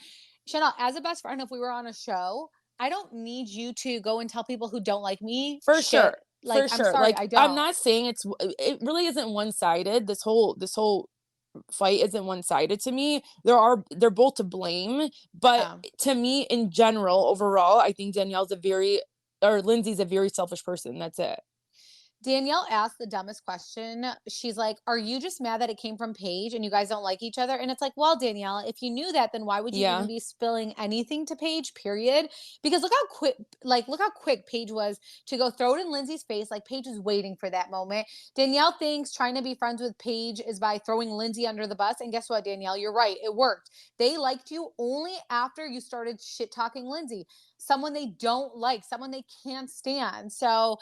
Chanel, as a best friend, if we were on a show, I don't need you to go and tell people who don't like me For shit. sure. Like, For I'm sure. sorry, Like, I I'm don't. not saying it really isn't one-sided. This whole fight isn't one-sided to me. They're both to blame, but Yeah. to me in general, overall, I think Lindsay's a very selfish person. That's it. Danielle asked the dumbest question. She's like, "Are you just mad that it came from Paige and you guys don't like each other?" And it's like, well, Danielle, if you knew that, then why would you even Yeah. be spilling anything to Paige, period? Because look how quick Paige was to go throw it in Lindsay's face. Like Paige was waiting for that moment. Danielle thinks trying to be friends with Paige is by throwing Lindsay under the bus. And guess what, Danielle? You're right. It worked. They liked you only after you started shit talking Lindsay, someone they don't like, someone they can't stand. So,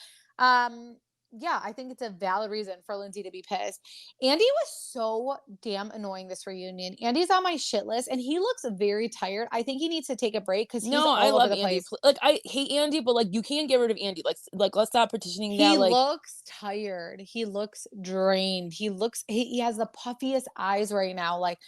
yeah, I think it's a valid reason for Lindsay to be pissed. Andy was so damn annoying this reunion. Andy's on my shit list and he looks very tired. I think he needs to take a break because he's No, I all over love the Andy. place. Like I hate Andy, but like you can't get rid of Andy. Like let's stop petitioning that. He Like looks tired. He looks drained. He has the puffiest eyes right now. Like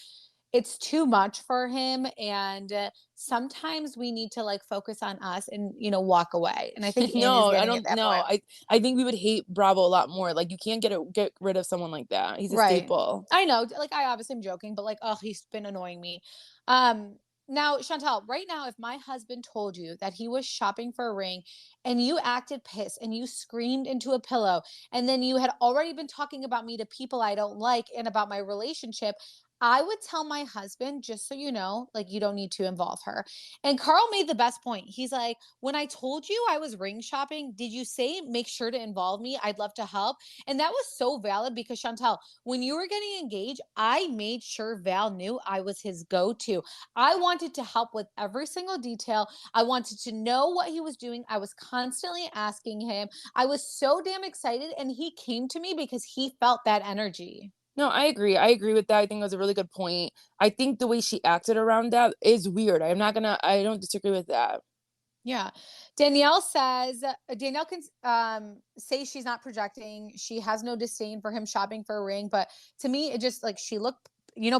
it's too much for him, and sometimes we need to like focus on us and walk away, and I think Andy's no, I getting at don't that know. point. I think we would hate Bravo a lot more. Like you can't get rid of someone like that. He's a Right. staple. I know, like I obviously am joking, but like, oh, he's been annoying me. Um, Now, Chantal, right now, if my husband told you that he was shopping for a ring and you acted pissed and you screamed into a pillow, and then you had already been talking about me to people I don't like and about my relationship, I would tell my husband, just so you know, like, you don't need to involve her. And Carl made the best point. He's like, when I told you I was ring shopping, did you say make sure to involve me? I'd love to help. And that was so valid because Chantal, when you were getting engaged, I made sure Val knew I was his go to. I wanted to help with every single detail. I wanted to know what he was doing. I was constantly asking him. I was so damn excited. And he came to me because he felt that energy. No, I agree. I agree with that. I think it was a really good point. I think the way she acted around that is weird. I don't disagree with that. Yeah. Danielle says Danielle can say she's not projecting. She has no disdain for him shopping for a ring, but to me it just like she looked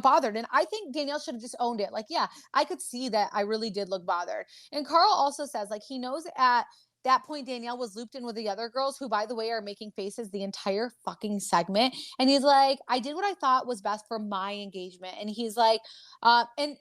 bothered, and I think Danielle should have just owned it. Like, yeah, I could see that I really did look bothered. And Carl also says like he knows at that point Danielle was looped in with the other girls who, by the way, are making faces the entire fucking segment, and he's like, I did what I thought was best for my engagement. And he's like, and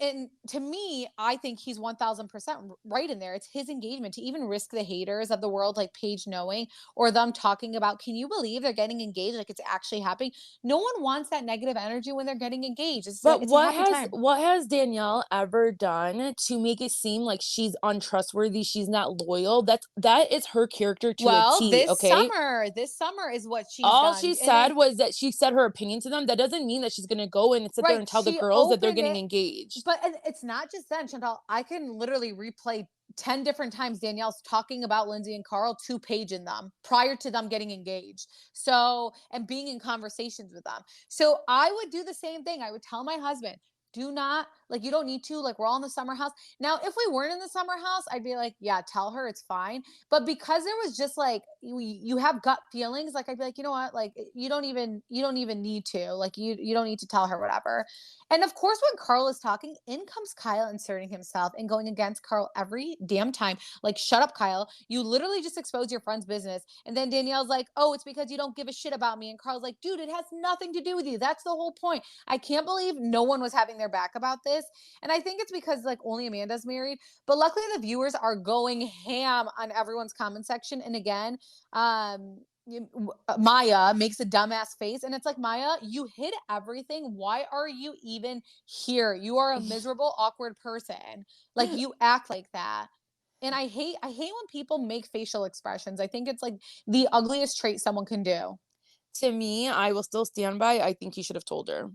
to me, I think he's 1000% right in there. It's his engagement to even risk the haters of the world, like Paige knowing, or them talking about, can you believe they're getting engaged? Like it's actually happening. No one wants that negative energy when they're getting engaged. It's like But it's a happy time. what has Danielle ever done to make it seem like she's untrustworthy, she's not loyal? That is her character to a Well, T, okay? this summer is what she's All done, she and said then was that she said her opinion to them. That doesn't mean that she's gonna go in and sit there and right, tell the she girls that they're opened getting it. engaged. But it's not just then, Chantal. I can literally replay 10 different times Danielle's talking about Lindsay and Carl to Paige in them prior to them getting engaged. So, and being in conversations with them. So I would do the same thing. I would tell my husband, do not, like, you don't need to, like, we're all in the summer house. Now, if we weren't in the summer house, I'd be like, yeah, tell her it's fine. But because there was just like, you have gut feelings, like, I'd be like, you know what? Like, you don't even need to, like, you don't need to tell her whatever. And of course, when Carl is talking, in comes Kyle inserting himself and going against Carl every damn time. Like, shut up, Kyle. You literally just exposed your friend's business. And then Danielle's like, oh, it's because you don't give a shit about me. And Carl's like, dude, it has nothing to do with you. That's the whole point. I can't believe no one was having their back about this. And I think it's because like only Amanda's married. But luckily, the viewers are going ham on everyone's comment section. And again, Maya makes a dumbass face, and it's like, Maya, you hid everything. Why are you even here? You are a miserable, awkward person. Like you act like that. And I hate when people make facial expressions. I think it's like the ugliest trait someone can do. To me, I will still stand by. I think he should have told her.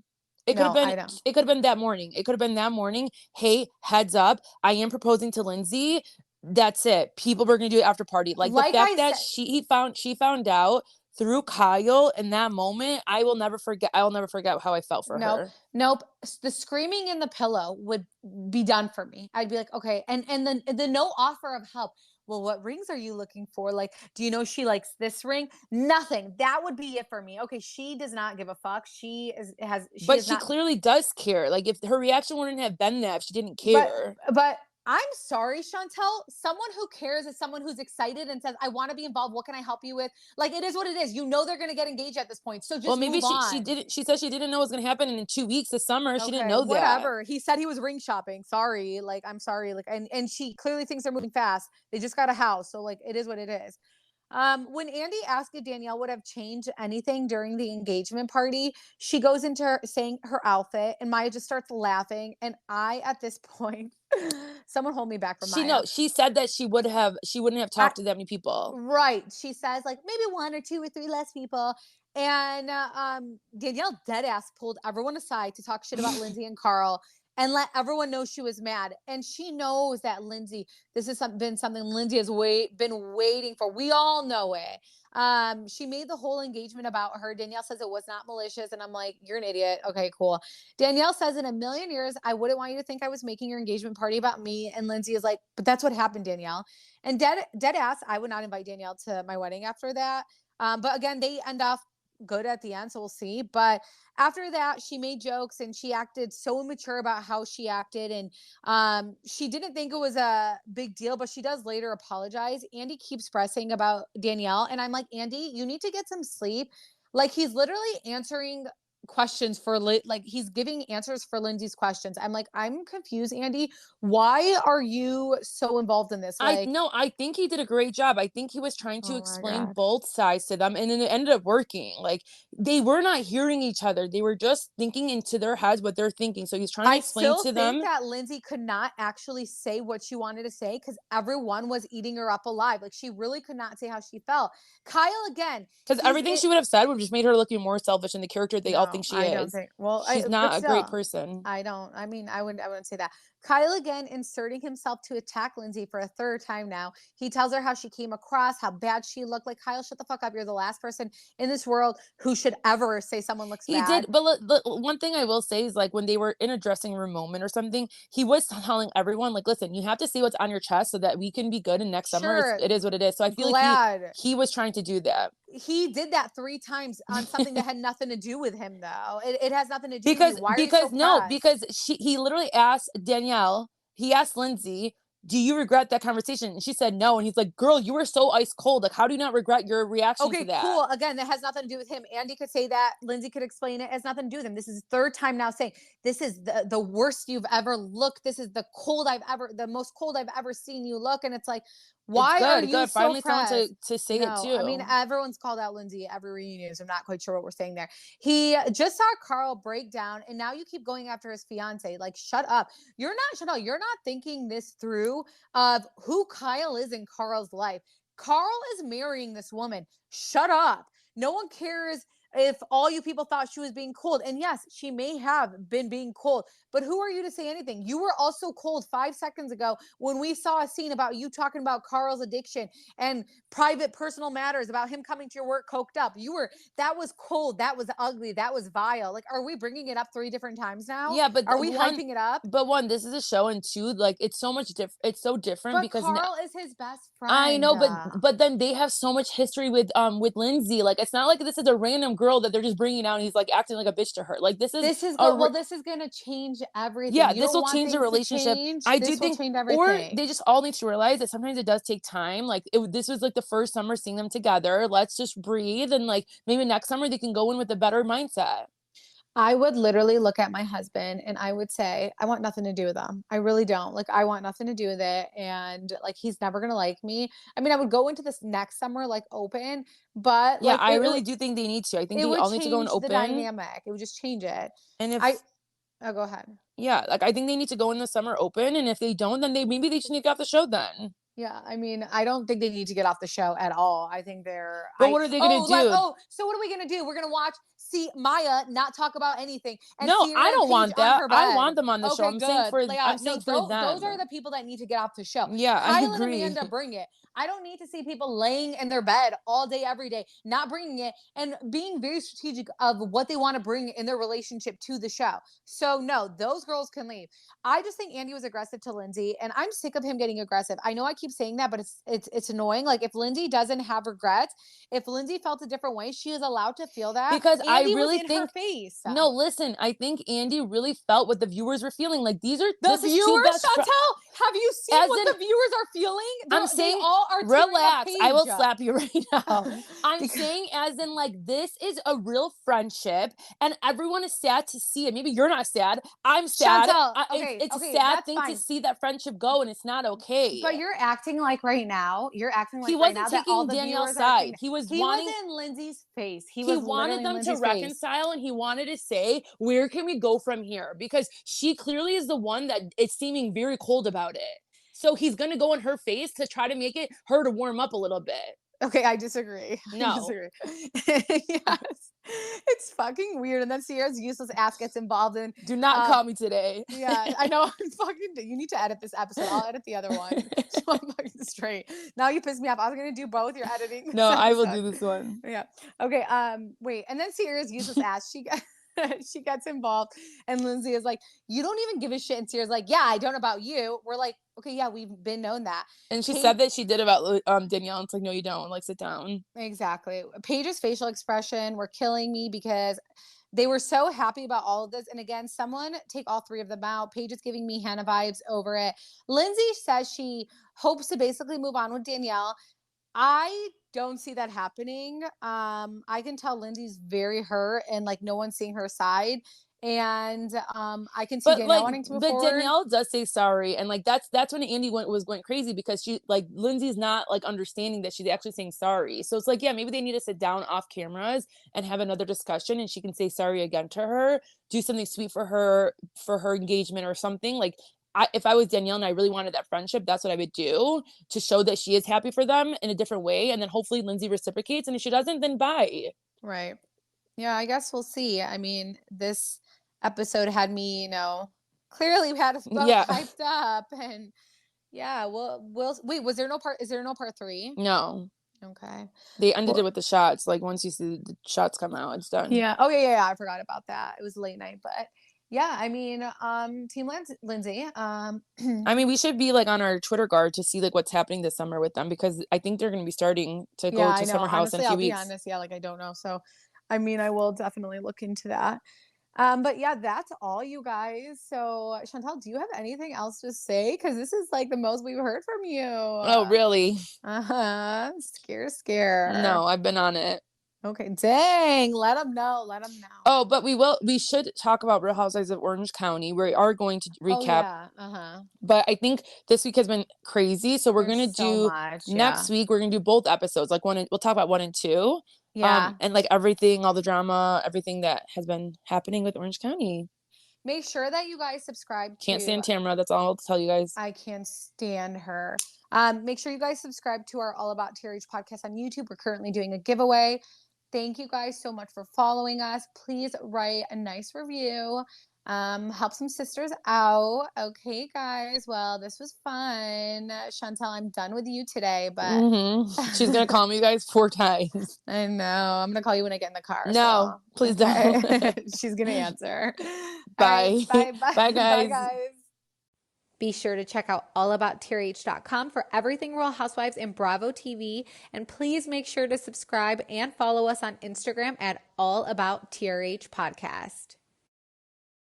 It could have No, been I don't. it could have been that morning. It could have been that morning. Hey, heads up, I am proposing to Lindsay. That's it. People were gonna do it after party. Like the Like fact I that said, she found out through Kyle in that moment, I will never forget how I felt for nope, her. nope. The screaming in the pillow would be done for me. I'd be like, okay, and then the no offer of help. Well, what rings are you looking for? Like, do you know she likes this ring? Nothing. That would be it for me. Okay, she does not give a fuck. She But is she not. clearly does care. Like if her reaction wouldn't have been that if she didn't But care. but I'm sorry, Chantel. Someone who cares is someone who's excited and says, I want to be involved. What can I help you with? Like, it is what it is. You know they're going to get engaged at this point. So Well, just maybe move she on. didn't she said she didn't know it was gonna happen in 2 weeks this summer. She didn't Okay, know that. whatever. He said he was ring shopping. Sorry. Like, I'm sorry. Like, and she clearly thinks they're moving fast. They just got a house. So, like, it is what it is. When Andy asked if Danielle would have changed anything during the engagement party, she goes into saying her outfit, and Maya just starts laughing. And at this point, someone hold me back from Maya. She said that she wouldn't have talked to that many people. Right. She says like maybe 1 or 2 or 3 less people. And Danielle deadass pulled everyone aside to talk shit about Lindsay and Carl and let everyone know she was mad. And she knows that Lindsay, this has been something Lindsay has been waiting for. We all know it. She made the whole engagement about her. Danielle says it was not malicious. And I'm like, you're an idiot. Okay, cool. Danielle says in a million years, I wouldn't want you to think I was making your engagement party about me. And Lindsay is like, but that's what happened, Danielle. And dead ass, I would not invite Danielle to my wedding after that. But again, they end off good at the end, so we'll see. But after that, she made jokes and she acted so immature about how she acted, and she didn't think it was a big deal, but she does later apologize. Andy keeps pressing about Danielle, and I'm like, Andy, you need to get some sleep. Like, he's literally answering questions for like he's giving answers for Lindsay's questions. I'm like, I'm confused, Andy. Why are you so involved in this? Like, I think he did a great job. I think he was trying to explain both sides to them, and then it ended up working. Like, they were not hearing each other. They were just thinking into their heads what they're thinking. So he's trying to explain to them. I still think that Lindsay could not actually say what she wanted to say because everyone was eating her up alive. Like, she really could not say how she felt. Kyle, again, because everything she would have said would have just made her looking more selfish in the character they all think she is. I don't think. Well, she's not a great person. I mean, I wouldn't say that. Kyle again inserting himself to attack Lindsay for a third time now. He tells her how she came across, how bad she looked. Like, Kyle, shut the fuck up. You're the last person in this world who should ever say someone looks bad. He did, but one thing I will say is, like, when they were in a dressing room moment or something, he was telling everyone, like, listen, you have to see what's on your chest so that we can be good, and next summer it is what it is. So I feel like he was trying to do that. He did that 3 times on something that had nothing to do with him, though. It has nothing to do with you. Why are you so pressed? Because he literally asked Danielle, he asked Lindsay, do you regret that conversation? And she said no. And he's like, girl, you were so ice cold. Like, how do you not regret your reaction to that? Okay, cool. Again, that has nothing to do with him. Andy could say that. Lindsay could explain it. It has nothing to do with him. This is the 3rd time now saying, this is the worst you've ever looked. This is the most cold I've ever seen you look. And it's like, why are you so finally pressed? Someone to say it too. I mean, everyone's called out Lindsay at every reunion, so I'm not quite sure what we're saying there. He just saw Carl break down, and now you keep going after his fiance. Like, shut up. You're not thinking this through of who Kyle is in Carl's life. Carl is marrying this woman. Shut up. No one cares if all you people thought she was being cold. And yes, she may have been being cold, but who are you to say anything? You were also cold 5 seconds ago when we saw a scene about you talking about Carl's addiction and private personal matters about him coming to your work coked up. That was cold. That was ugly. That was vile. Like, are we bringing it up 3 different times now? Yeah, but are we hyping it up? But one, this is a show, and 2, like, it's so much different. It's so different because Carl is his best friend. I know, but then they have so much history with Lindsay. Like, it's not like this is a random girl that they're just bringing out and he's like acting like a bitch to her. Like, this is gonna change everything. Yeah, this will change the relationship. I do think, or they just all need to realize that sometimes it does take time. Like, this was like the first summer seeing them together. Let's just breathe, and like maybe next summer they can go in with a better mindset. I would literally look at my husband and I would say, I want nothing to do with them. I really don't. Like, I want nothing to do with it. And like, he's never going to like me. I mean, I would go into this next summer, like, open, but yeah, like, I really do think they need to. I think they all need to go in open. The dynamic. It would just change it. And go ahead. Yeah. Like, I think they need to go in the summer open. And if they don't, then maybe they just need to get off the show then. Yeah, I mean, I don't think they need to get off the show at all. I think they're. But what are they going to do? So what are we going to do? We're going to see Maya not talk about anything. And no, I don't want that. I want them on the show. I'm saying for them. Those are the people that need to get off the show. Yeah, I agree. Kyle and Amanda bring it. I don't need to see people laying in their bed all day, every day, not bringing it and being very strategic of what they want to bring in their relationship to the show. So no, those girls can leave. I just think Andy was aggressive to Lindsay, and I'm sick of him getting aggressive. I know I keep saying that, but it's annoying. Like, if Lindsay doesn't have regrets, if Lindsay felt a different way, she is allowed to feel that. Because Andy I really was in think her face. No, listen, I think Andy really felt what the viewers were feeling. Like, these are the viewers. Chantel, have you seen what the viewers are feeling? They all are relax. I will slap you right now. I'm saying as in like, this is a real friendship and everyone is sad to see it. Maybe you're not sad. I'm sad. Chantal, It's a sad thing to see that friendship go, and it's not okay. But you're acting like right now. You're acting like he right wasn't now taking that all the Danielle's viewers side. are He was in Lindsay's face. He wanted them to reconcile, and he wanted to say, where can we go from here? Because she clearly is the one that is seeming very cold about it. So he's going to go in her face to try to make her to warm up a little bit. Okay, I disagree. No. I disagree. Yes. It's fucking weird. And then Sierra's useless ass gets involved in. Do not call me today. Yeah, I know. You need to edit this episode. I'll edit the other one. So I'm fucking straight. Now you pissed me off. I was going to do both. You're editing. No, I will do this one. Yeah. Okay. Wait. And then Sierra's useless ass. She gets involved, and Lindsay is like, you don't even give a shit. And Sierra's like, yeah, I don't about you. We're like, okay, yeah, we've been known that. And she said that she did about Danielle. It's like, no, you don't. Like, sit down. Exactly. Paige's facial expression were killing me because they were so happy about all of this. And again, someone take all three of them out. Paige is giving me Hannah vibes over it. Lindsay says she hopes to basically move on with Danielle. I don't see that happening. I can tell Lindsay's very hurt and like no one's seeing her side. And I can see Danielle like, wanting to move forward. But Danielle does say sorry, and like that's when Andy was going crazy because she like Lindsay's not like understanding that she's actually saying sorry. So it's like, yeah, maybe they need to sit down off cameras and have another discussion, and she can say sorry again to her, do something sweet for her engagement or something. Like if I was Danielle and I really wanted that friendship, that's what I would do to show that she is happy for them in a different way, and then hopefully Lindsay reciprocates. And if she doesn't, then bye. Right. Yeah, I guess we'll see. I mean, this episode had me, clearly had us both hyped up, and yeah, we'll wait. Is there no part 3? No. Okay. They ended it with the shots. Like once you see the shots come out, it's done. Yeah. Oh yeah. I forgot about that. It was late night, but yeah. I mean, Team Lindsay. I mean, we should be like on our Twitter guard to see like what's happening this summer with them because I think they're going to be starting to go to summer house in a few weeks. I'll be honest. Yeah, like I don't know. So, I mean, I will definitely look into that. But yeah, that's all, you guys. So Chantal, do you have anything else to say? Because this is like the most we've heard from you. Oh, really? Scare. No, I've been on it. Okay, dang. Let them know. Oh, but we should talk about Real Housewives of Orange County. We are going to recap. Oh, yeah. But I think this week has been crazy. So we're going to do next week. We're going to do both episodes. Like we'll talk about 1 and 2. Yeah. And like everything, all the drama, everything that has been happening with Orange County. Make sure that you guys subscribe to... Can't stand Tamara. That's all I'll tell you guys. I can't stand her. Make sure you guys subscribe to our All About TRH podcast on YouTube. We're currently doing a giveaway. Thank you guys so much for following us. Please write a nice review. Help some sisters out. Okay, guys. Well, this was fun. Chantal, I'm done with you today, but she's gonna call me, you guys, 4 times. I know. I'm gonna call you when I get in the car. No, please don't. She's gonna answer. Bye. Right, bye. Bye, guys. Bye, guys. Be sure to check out allabouttrh.com for everything Real Housewives and Bravo TV. And please make sure to subscribe and follow us on Instagram at allabouttrh podcast.